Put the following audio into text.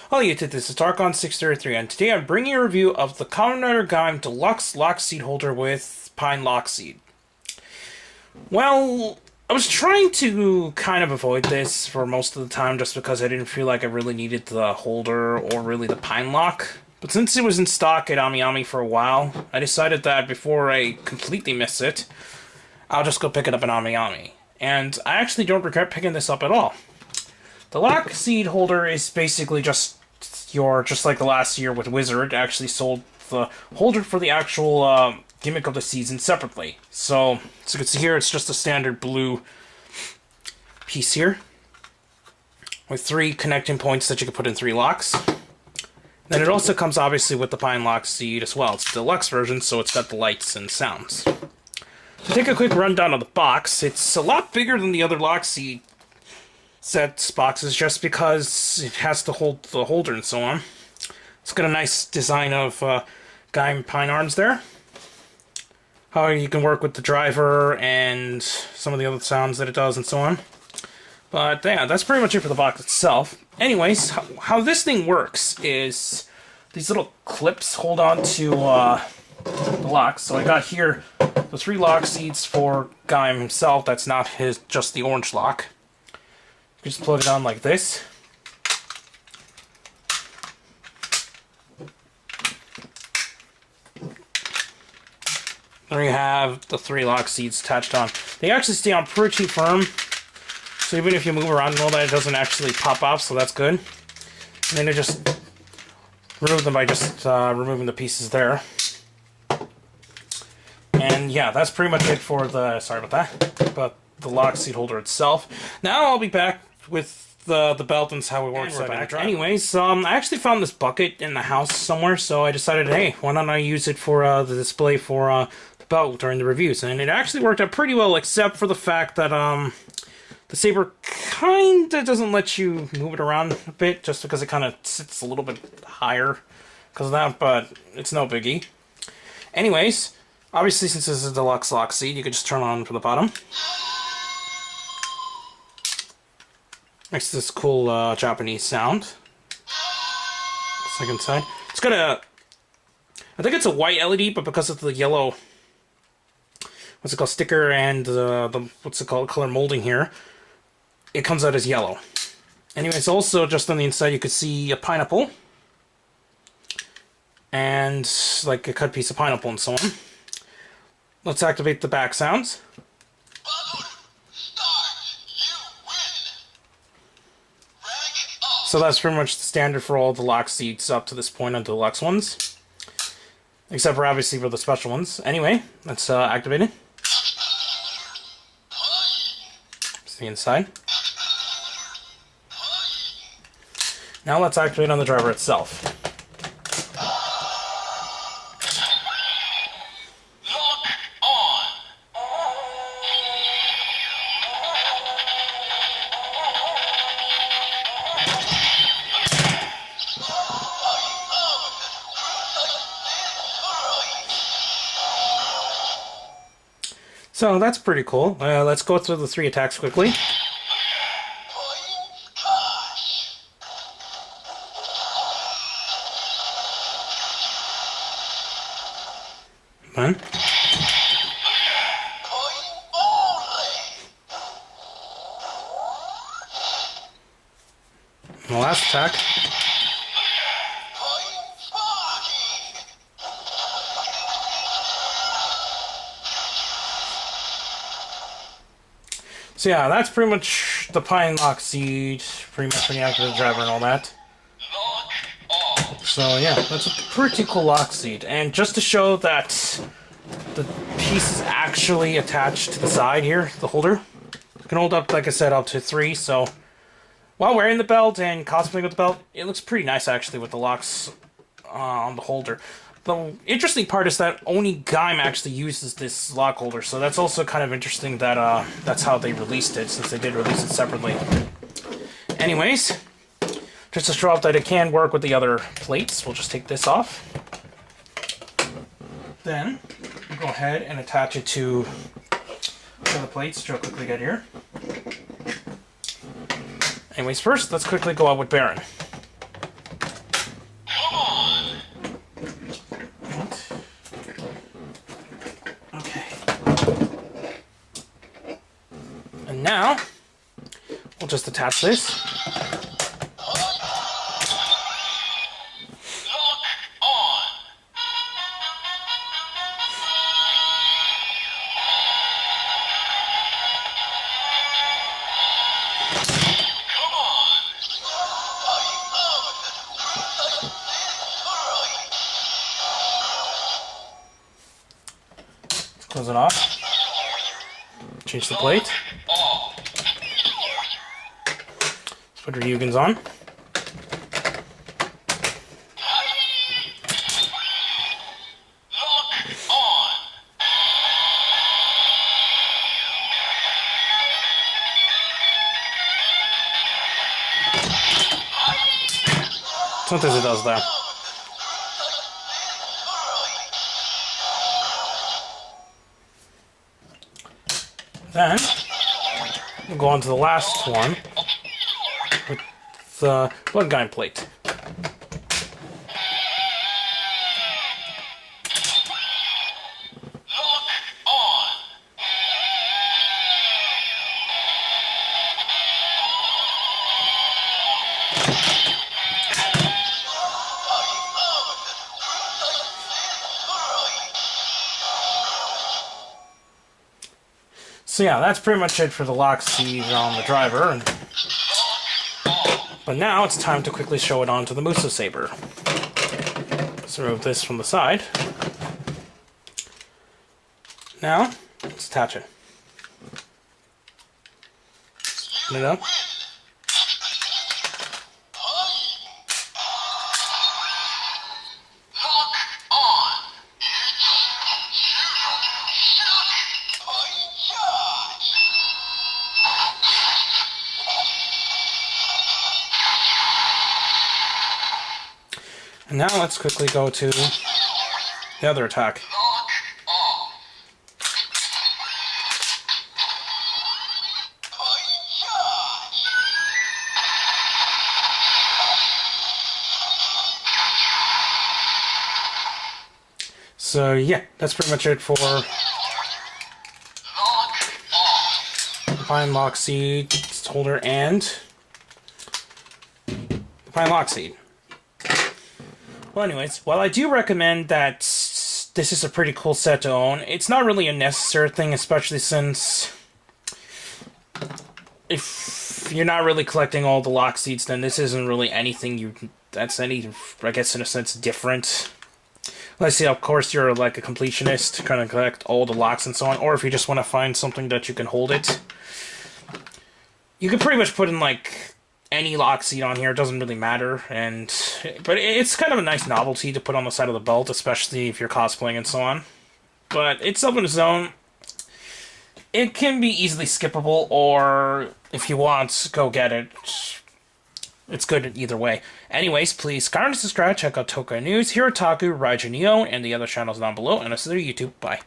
Hello YouTube, this is Tarkon633, and today I'm bringing a review of the Kamen Rider Gaim Deluxe Lockseed holder with Pine Lockseed. Well, I was trying to kind of avoid this for most of the time just because I didn't feel like I really needed the holder or really the Pine Lock. But since it was in stock at Amiami for a while, I decided that before I completely miss it, I'll just go pick it up in Amiami. And I actually don't regret picking this up at all. The Lockseed holder is basically just like the last year with Wizard, actually sold the holder for the actual gimmick of the season separately. So, as you can see here, it's just a standard blue piece here with 3 connecting points that you can put in 3 locks. Then it also comes obviously with the Pine Lockseed as well. It's the deluxe version, so it's got the lights and sounds. To take a quick rundown of the box, it's a lot bigger than the other Lockseed sets boxes just because it has to hold the holder and so on. It's got a nice design of Gaim pine arms there. How you can work with the driver and some of the other sounds that it does and so on. But yeah, that's pretty much it for the box itself. Anyways, how this thing works is these little clips hold on to the locks. So I got here the 3 lock seeds for Gaim himself. That's not just the orange lock. You just plug it on like this. There you have the 3 lock seeds attached on. They actually stay on pretty firm, so even if you move around and all that, it doesn't actually pop off, so that's good. And then I just remove them by just removing the pieces there. And yeah, that's pretty much it for the, sorry about that, but the Lockseed holder itself. Now I'll be back with the belt and how it works. Anyways, I actually found this bucket in the house somewhere, so I decided, hey, why don't I use it for the display for the belt during the reviews. And it actually worked out pretty well, except for the fact that the saber kinda doesn't let you move it around a bit, just because it kind of sits a little bit higher because of that, but it's no biggie. Anyways, obviously since this is a deluxe Lockseed, you can just turn it on from the bottom. Next to this cool Japanese sound. Second side. It's got a, I think it's a white LED, but because of the yellow, what's it called, sticker and the what's it called, color molding here, it comes out as yellow. Anyways, also just on the inside you could see a pineapple and like a cut piece of pineapple and so on. Let's activate the back sounds. So that's pretty much the standard for all the Lockseeds up to this point on deluxe ones. Except for obviously for the special ones. Anyway, let's activate it. It's the inside. Now let's activate on the driver itself. So that's pretty cool. Let's go through the 3 attacks quickly. One. And the last attack. So yeah, that's pretty much the Pine Lockseed, pretty much when you activate the driver and all that. So yeah, that's a pretty cool Lockseed. And just to show that the piece is actually attached to the side here, the holder, it can hold up, like I said, up to 3, so while wearing the belt and cosplaying with the belt, it looks pretty nice actually with the locks on the holder. The interesting part is that only Gaim actually uses this lock holder, so that's also kind of interesting that that's how they released it, since they did release it separately. Anyways, just to show off that it can work with the other plates, we'll just take this off. Then, we'll go ahead and attach it to the plates, which I'll quickly get here. Anyways, first, let's quickly go out with Baron. now, we'll just attach this. Close it off. Change the plate. Let's put Ryugen's on. Sometimes it does that. Then, we'll go on to the last one with the Blood Gaim plate. So yeah, that's pretty much it for the Lockseed on the driver. But now it's time to quickly show it onto the Muso Saber. Let's remove this from the side. Now, let's attach it. Open it up. And now let's quickly go to the other attack. So yeah, that's pretty much it for the Pine Lockseed holder and the Pine Lockseed. Well, anyways, while I do recommend that this is a pretty cool set to own, it's not really a necessary thing, especially since if you're not really collecting all the Lockseeds, then this isn't really anything that's any, I guess in a sense, different. Let's see, of course, you're like a completionist, kind of collect all the locks and so on, or if you just want to find something that you can hold it. You can pretty much put in like any Lockseed on here, it doesn't really matter, but it's kind of a nice novelty to put on the side of the belt, especially if you're cosplaying and so on. But it's up on its own. It can be easily skippable, or if you want, go get it. It's good either way. Anyways, please comment and subscribe, check out Tokai News, Hirotaku, Rajio, and the other channels down below, and I'll see you YouTube. Bye.